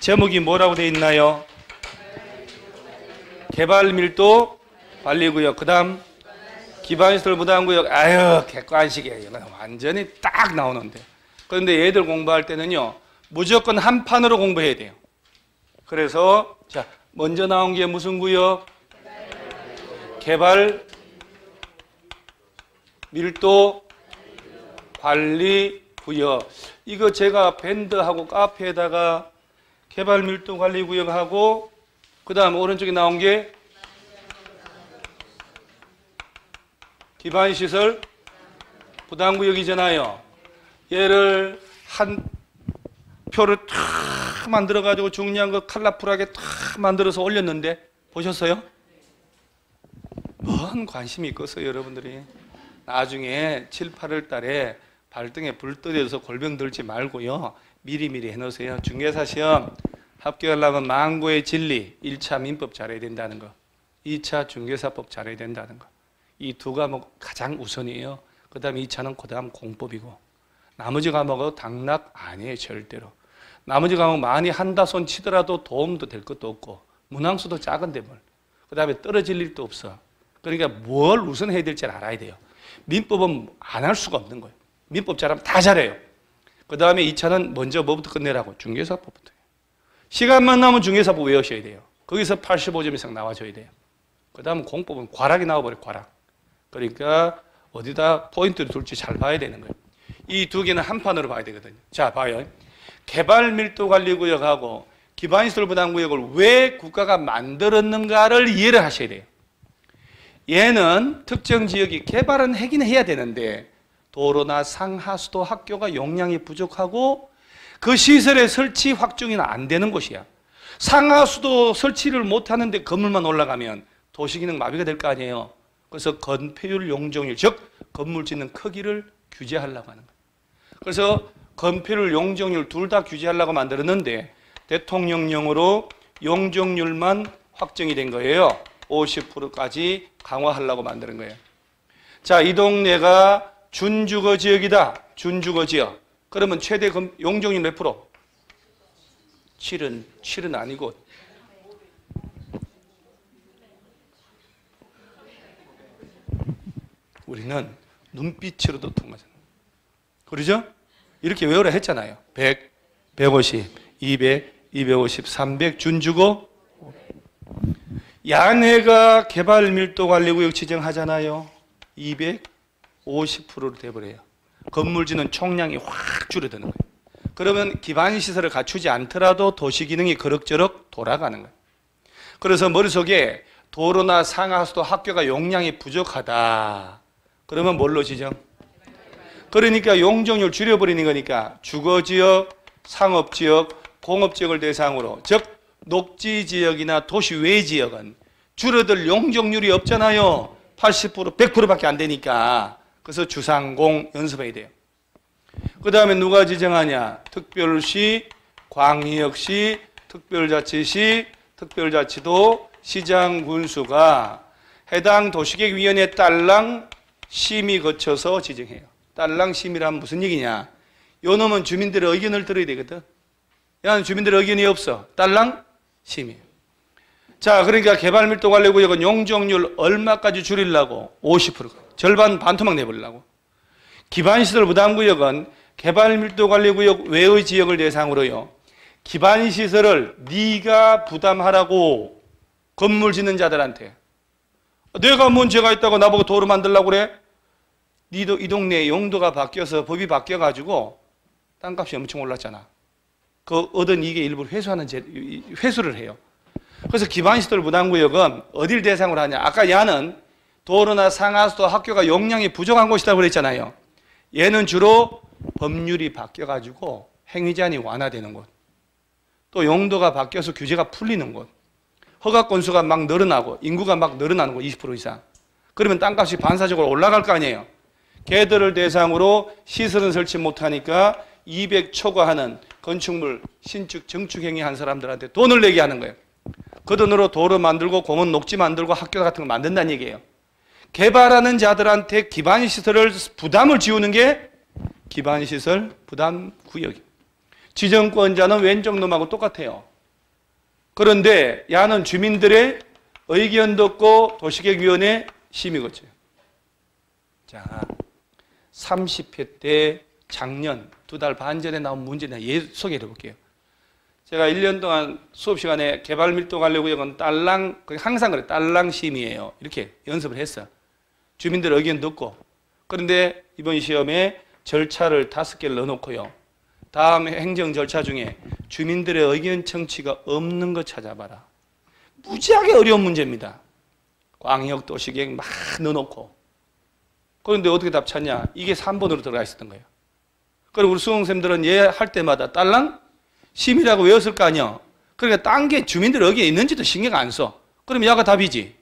제목이 뭐라고 되어 있나요? 개발밀도 관리구역. 그 다음 기반시설 부담구역. 아유, 객관식이에요. 완전히 딱 나오는데. 그런데 얘들 공부할 때는요, 무조건 한 판으로 공부해야 돼요. 그래서 자, 먼저 나온 게 무슨 구역? 개발 밀도 관리 구역. 이거 제가 밴드하고 카페에다가 개발 밀도 관리 구역하고 그 다음 오른쪽에 나온 게 기반시설 부담구역이잖아요. 얘를 한 표를 탁 만들어가지고 중요한 거 컬러풀하게 탁 만들어서 올렸는데 보셨어요? 뭔 관심이 있겠어요, 여러분들이. 나중에 7, 8월 달에 발등에 불 떠져서 골병 들지 말고요. 미리미리 해놓으세요. 중개사 시험 합격하려면 망고의 진리, 1차 민법 잘해야 된다는 거, 2차 중개사법 잘해야 된다는 거. 이 두 과목 가장 우선이에요. 그 다음 2차는 그 다음 공법이고, 나머지 과목은 당락 아니에요, 절대로. 나머지 과목 많이 한다 손 치더라도 도움도 될 것도 없고, 문항수도 작은데 뭘. 그 다음에 떨어질 일도 없어. 그러니까 뭘 우선해야 될지 알아야 돼요. 민법은 안 할 수가 없는 거예요. 민법 잘하면 다 잘해요. 그 다음에 2차는 먼저 뭐부터 끝내라고? 중개사법부터. 시간만 나면 중개사법 외우셔야 돼요. 거기서 85점 이상 나와줘야 돼요. 그 다음 공법은 과락이 나와버려요, 과락. 그러니까 어디다 포인트를 둘지 잘 봐야 되는 거예요. 이 두 개는 한 판으로 봐야 되거든요. 자, 봐요. 개발밀도관리구역하고 기반시설 부담구역을 왜 국가가 만들었는가를 이해를 하셔야 돼요. 얘는 특정 지역이 개발은 하긴 해야 되는데 도로나 상하수도 학교가 용량이 부족하고 그 시설의 설치 확충이나 안 되는 곳이야. 상하수도 설치를 못하는데 건물만 올라가면 도시기능 마비가 될 거 아니에요. 그래서 건폐율, 용적률, 즉 건물 짓는 크기를 규제하려고 하는 거예요. 그래서 건폐율, 용적률 둘 다 규제하려고 만들었는데 대통령령으로 용적률만 확정이 된 거예요. 50%까지 강화하려고 만드는 거예요. 자, 이 동네가 준주거 지역이다. 준주거 지역. 그러면 최대 용적률 몇 프로? 7은 아니고 우리는 눈빛으로도 통하잖아요. 그러죠? 이렇게 외우라 했잖아요. 100, 150, 200, 250, 300 준주거. 야내가 개발밀도관리구역 지정하잖아요. 250%로 돼버려요. 건물지는 총량이 확 줄어드는 거예요. 그러면 기반시설을 갖추지 않더라도 도시기능이 그럭저럭 돌아가는 거예요. 그래서 머릿속에 도로나 상하수도 학교가 용량이 부족하다. 그러면 뭘로 지정? 그러니까 용적률 줄여버리는 거니까 주거지역, 상업지역, 공업지역을 대상으로, 즉 녹지지역이나 도시 외 지역은 줄어들 용적률이 없잖아요. 80%, 100%밖에 안 되니까. 그래서 주상공 연습해야 돼요. 그 다음에 누가 지정하냐? 특별시, 광역시, 특별자치시, 특별자치도, 시장, 군수가 해당 도시계획위원회 딸랑 심의 거쳐서 지정해요. 딸랑 심의란 무슨 얘기냐? 요 놈은 주민들의 의견을 들어야 되거든. 야는 주민들의 의견이 없어. 딸랑 심의. 자, 그러니까 개발밀도관리구역은 용적률 얼마까지 줄이려고? 50%. 절반 반토막 내버리려고. 기반시설 부담구역은 개발밀도관리구역 외의 지역을 대상으로요. 기반시설을 네가 부담하라고 건물 짓는 자들한테. 내가 뭔 죄가 있다고 나보고 도로 만들려고 그래? 니도 이 동네에 용도가 바뀌어서 법이 바뀌어가지고 땅값이 엄청 올랐잖아. 그 얻은 이익의 일부를 회수를 해요. 그래서 기반시설 부담구역은 어딜 대상으로 하냐? 아까 야는 도로나 상하수도 학교가 용량이 부족한 곳이라고 그랬잖아요. 얘는 주로 법률이 바뀌어가지고 행위제한이 완화되는 곳, 또 용도가 바뀌어서 규제가 풀리는 곳, 허가 건수가 막 늘어나고 인구가 막 늘어나는 곳 20% 이상. 그러면 땅값이 반사적으로 올라갈 거 아니에요. 걔들을 대상으로 시설은 설치 못하니까 200 초과하는 건축물 신축 정축 행위 한 사람들한테 돈을 내게 하는 거예요. 그 돈으로 도로 만들고 공원 녹지 만들고 학교 같은 거 만든다는 얘기예요. 개발하는 자들한테 기반시설을 부담을 지우는 게 기반시설 부담구역이에요. 지정권자는 왼쪽 놈하고 똑같아요. 그런데 야는 주민들의 의견 듣고 도시계획위원회 심의 거쳐요. 자, 30회 때 작년 2달 반 전에 나온 문제는 소개해 볼게요. 제가 1년 동안 수업 시간에 개발 밀도 관리 구역은 딸랑, 항상 그래, 딸랑 심의예요. 이렇게 연습을 했어. 주민들 의견 듣고. 그런데 이번 시험에 절차를 5개를 넣어놓고요. 다음 행정 절차 중에 주민들의 의견 청취가 없는 거 찾아봐라. 무지하게 어려운 문제입니다. 광역 도시계획 막 넣어놓고. 그런데 어떻게 답 찾냐? 이게 3번으로 들어가 있었던 거예요. 그리고 우리 수험생들은 얘 할 때마다 딸랑 심의라고 외웠을 거 아니야. 그러니까 딴 게 주민들 의견이 있는지도 신경 안 써. 그럼 야가 답이지.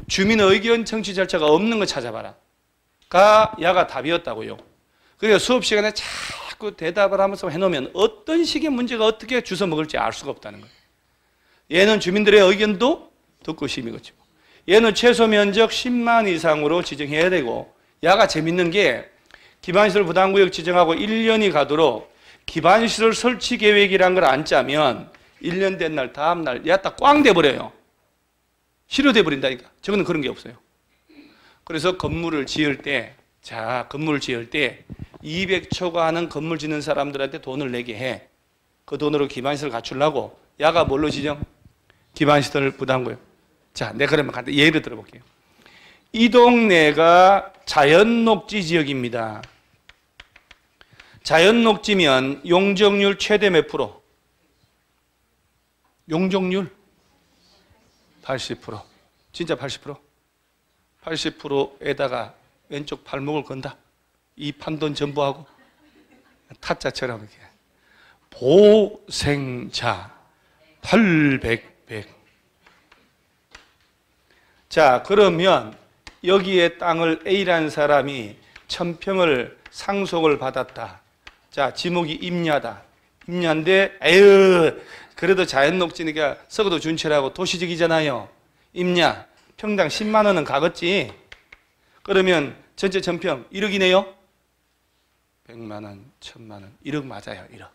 주민 의견 청취 절차가 없는 거 찾아봐라. 가 야가 답이었다고요. 그러니까 수업 시간에 자꾸 대답을 하면서 해놓으면 어떤 식의 문제가 어떻게 주워 먹을지 알 수가 없다는 거예요. 얘는 주민들의 의견도 듣고 심의 거치고, 얘는 최소 면적 10만 이상으로 지정해야 되고, 야가 재밌는 게 기반시설 부담구역 지정하고 1년이 가도록 기반시설 설치 계획이란 걸 안 짜면 1년 된 날 다음 날 야 딱 꽝 돼버려요. 실효돼 버린다니까. 저거는 그런 게 없어요. 그래서 건물을 지을 때, 자, 건물을 지을 때 200초가하는 건물 짓는 사람들한테 돈을 내게 해. 그 돈으로 기반시설 갖추려고 야가 뭘로 지정? 기반시설 부담구역. 자, 내가 그러면 간단히 예를 들어볼게요. 이 동네가 자연녹지 지역입니다. 자연녹지면 용적률 최대 몇 프로? 용적률 80%. 진짜 80%? 80%에다가 왼쪽 발목을 건다. 이 판돈 전부하고 타짜처럼 이렇게. 보생자 800, 100. 자, 그러면 여기에 땅을 A라는 사람이 1000평을 상속을 받았다. 자, 지목이 임야다. 임야인데 에휴 그래도 자연녹지니까 썩어도 준철하고 도시적이잖아요. 임야 평당 10만 원은 가겠지. 그러면 전체 1000평 1억이네요. 100만 원, 1000만 원, 1억 맞아요. 1억.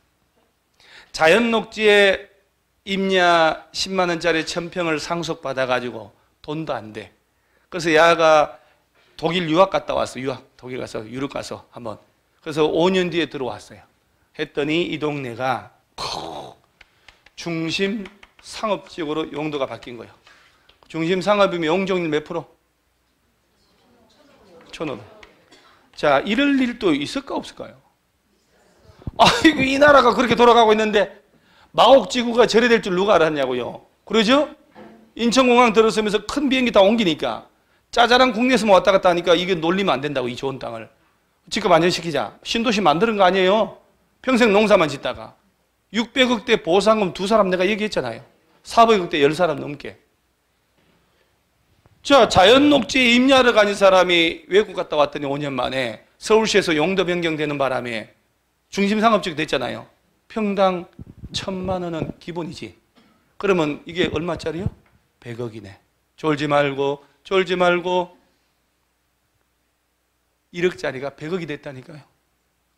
자연녹지에 임야 10만 원짜리 1000평을 상속받아가지고 돈도 안 돼. 그래서 야가 독일 유학 갔다 왔어. 독일 가서 유럽 가서 한번. 그래서 5년 뒤에 들어왔어요. 했더니 이 동네가 중심 상업지역으로 용도가 바뀐 거예요. 중심 상업이면 용적률 몇 프로? 1,500. 자, 이럴 일도 있을까 없을까요? 아이고, 이 나라가 그렇게 돌아가고 있는데 마곡지구가 저래 될 줄 누가 알았냐고요. 그러죠? 인천공항 들어서면서 큰 비행기 다 옮기니까 짜잘한 국내에서만 왔다 갔다 하니까 이게 놀리면 안 된다고. 이 좋은 땅을 집값 안정시키자. 신도시 만드는 거 아니에요. 평생 농사만 짓다가 600억대 보상금 2사람 내가 얘기했잖아요. 400억대 10사람 넘게. 자, 자연녹지에 임야를 가진 사람이 외국 갔다 왔더니 5년 만에 서울시에서 용도 변경되는 바람에 중심상업지가 됐잖아요. 평당 1000만 원은 기본이지. 그러면 이게 얼마짜리요? 100억이네. 졸지 말고 1억짜리가 100억이 됐다니까요.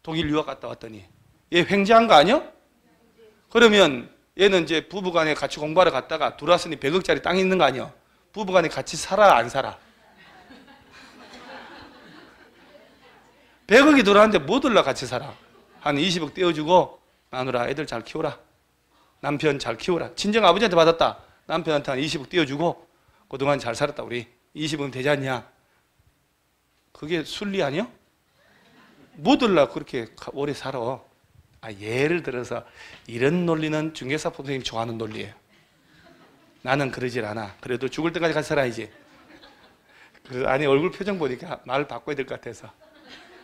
독일 유학 갔다 왔더니. 얘 횡재한 거 아니야? 그러면 얘는 이제 부부간에 같이 공부하러 갔다가 들어왔으니 100억짜리 땅이 있는 거 아니야? 부부간에 같이 살아 안 살아? 100억이 들어왔는데 뭐 들라 같이 살아? 한 20억 떼어주고 마누라 애들 잘 키워라. 남편 잘 키워라. 친정 아버지한테 받았다. 남편한테 한 20억 떼어주고 그동안 잘 살았다 우리. 20억 되지 않냐? 그게 순리 아니야? 뭐 들라 그렇게 오래 살아? 아, 예를 들어서 이런 논리는 중개사 선생님이 좋아하는 논리예요. 나는 그러질 않아. 그래도 죽을 때까지 같이 살아야지. 그 아니 얼굴 표정 보니까 말을 바꿔야 될 것 같아서.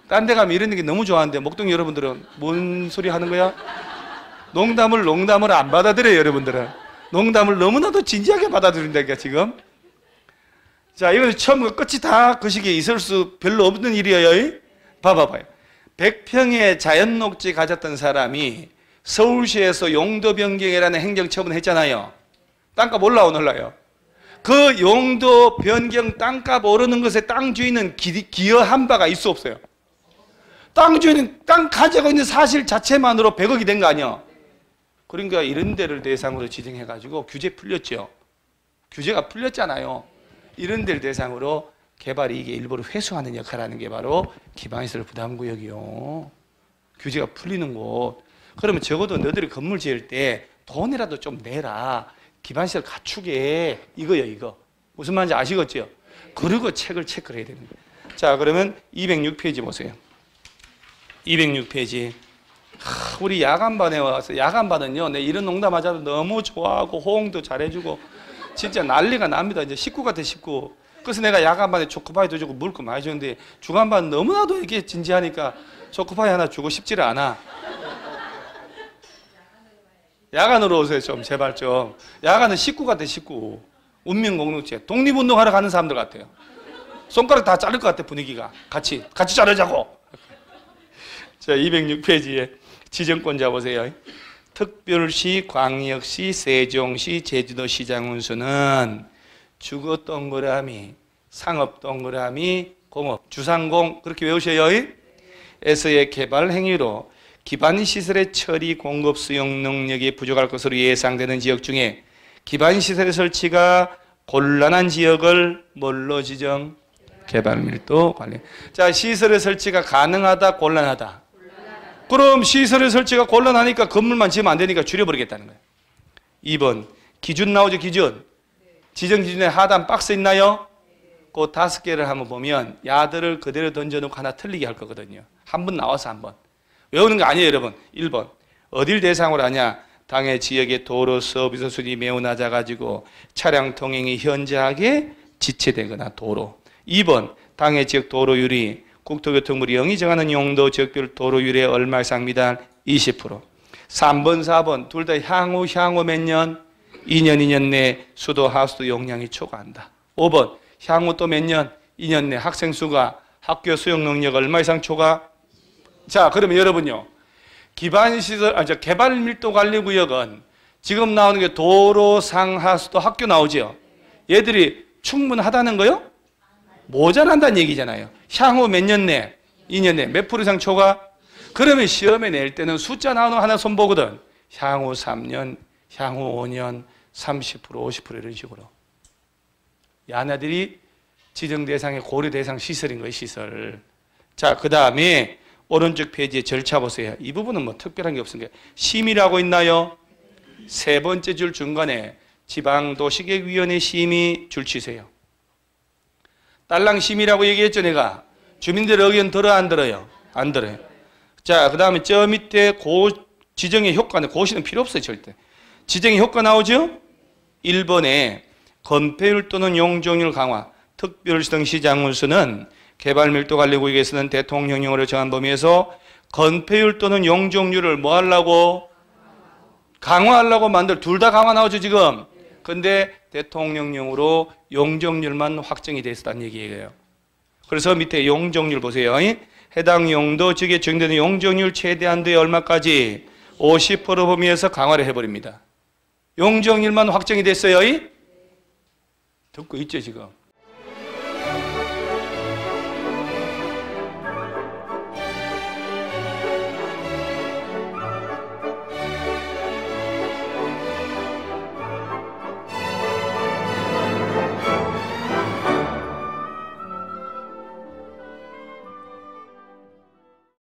딴 데 가면 이런 게 너무 좋아하는데 목동 여러분들은 뭔 소리 하는 거야? 농담을 안 받아들여요. 여러분들은 농담을 너무나도 진지하게 받아들인다니까 지금. 자, 이건 처음과 끝이 다 그 시기에 있을 수 별로 없는 일이에요. 봐봐요. 100평의 자연녹지 가졌던 사람이 서울시에서 용도 변경이라는 행정처분을 했잖아요. 땅값 올라요? 그 용도 변경 땅값 오르는 것에 땅 주인은 기여한 바가 있어 없어요? 땅 주인은 땅 가지고 있는 사실 자체만으로 100억이 된 거 아니야? 그러니까 이런 데를 대상으로 지정해가지고 규제 풀렸죠. 규제가 풀렸잖아요. 이런 데를 대상으로 개발 이익의 일부를 회수하는 역할을 하는 게 바로 기반시설 부담구역이요. 규제가 풀리는 곳. 그러면 적어도 너희들이 건물 지을 때 돈이라도 좀 내라. 기반시설 갖추게. 이거요, 이거. 무슨 말인지 아시겠죠? 그리고 책을 체크를 해야 됩니다. 자, 그러면 206페이지 보세요. 206페이지. 우리 야간반에 와서, 야간반은요, 내 이런 농담하자도 너무 좋아하고 호응도 잘해주고 진짜 난리가 납니다. 이제 식구 같아, 식구. 그래서 내가 야간반에 초코파이도 주고 물고 많이 주는데 주간반 너무나도 이렇게 진지하니까 초코파이 하나 주고 싶지를 않아. 야간으로 오세요, 좀, 제발 좀. 야간은 식구 같아, 식구. 운명공동체. 독립운동하러 가는 사람들 같아요. 손가락 다 자를 것 같아, 분위기가. 같이 자르자고. 자, 206페이지에 지정권자 보세요. 특별시, 광역시, 세종시, 제주도시장 운수는 주거 동그라미, 상업 동그라미, 공업, 주상공 그렇게 외우셔요. 에서의 개발 행위로 기반시설의 처리, 공급, 수용 능력이 부족할 것으로 예상되는 지역 중에 기반시설의 설치가 곤란한 지역을 뭘로 지정? 개발밀도 관리. 자, 시설의 설치가 가능하다, 곤란하다? 그럼 시설의 설치가 곤란하니까 건물만 지으면 안 되니까 줄여버리겠다는 거예요. 2번 기준 나오죠, 기준. 지정 기준에 하단 박스 있나요? 그 5개를 한번 보면 야들을 그대로 던져놓고 하나 틀리게 할 거거든요. 한 번 나와서 한 번. 외우는 거 아니에요, 여러분. 1번 어딜 대상으로 하냐? 당해 지역의 도로 서비스 수준이 매우 낮아가지고 차량 통행이 현저하게 지체되거나 도로. 2번 당해 지역 도로율이 국토교통부이 영이 정하는 용도 지역별 도로율의 얼마 이상입니다. 20%. 3번, 4번 둘 다 향후 몇 년? 2년 내 수도 하수도 용량이 초과한다. 5번 향후 또 몇 년? 2년 내 학생 수가 학교 수용 능력 얼마 이상 초과? 자, 그러면 여러분요. 개발 밀도 관리 구역은 지금 나오는 게 도로, 상, 하수도, 학교 나오죠. 얘들이 충분하다는 거요? 모자란다는 얘기잖아요. 향후 몇 년 내? 2년 내 몇 프로 이상 초과? 그러면 시험에 낼 때는 숫자 나오는 거 하나 손보거든. 향후 3년, 향후 5년, 30%, 50% 이런 식으로. 야나들이 지정 대상의 고려 대상 시설인 거예요, 시설. 자, 그 다음에 오른쪽 페이지에 절차 보세요. 이 부분은 뭐 특별한 게 없으니까. 심의라고 있나요? 세 번째 줄 중간에 지방도시계획위원회 심의 줄 치세요. 딸랑 심의라고 얘기했죠, 내가. 주민들 의견 들어, 안 들어요? 안 들어요. 자, 그 다음에 저 밑에 지정의 효과는, 고시는 필요 없어요, 절대. 지정의 효과 나오죠? 1번에 건폐율 또는 용적률 강화, 특별시 등 시장 운수는 개발밀도관리구역에서는 대통령령으로 정한 범위에서 건폐율 또는 용적률을 뭐 하려고? 강화하려고 둘 다 강화 나오죠, 지금? 근데 대통령령으로 용적률만 확정이 됐다는 얘기예요. 그래서 밑에 용적률 보세요. 해당 용도 지역에 정되는 용적률 최대 한도에 얼마까지? 50% 범위에서 강화를 해버립니다. 용적률만 확정이 됐어요. 듣고 있죠, 지금?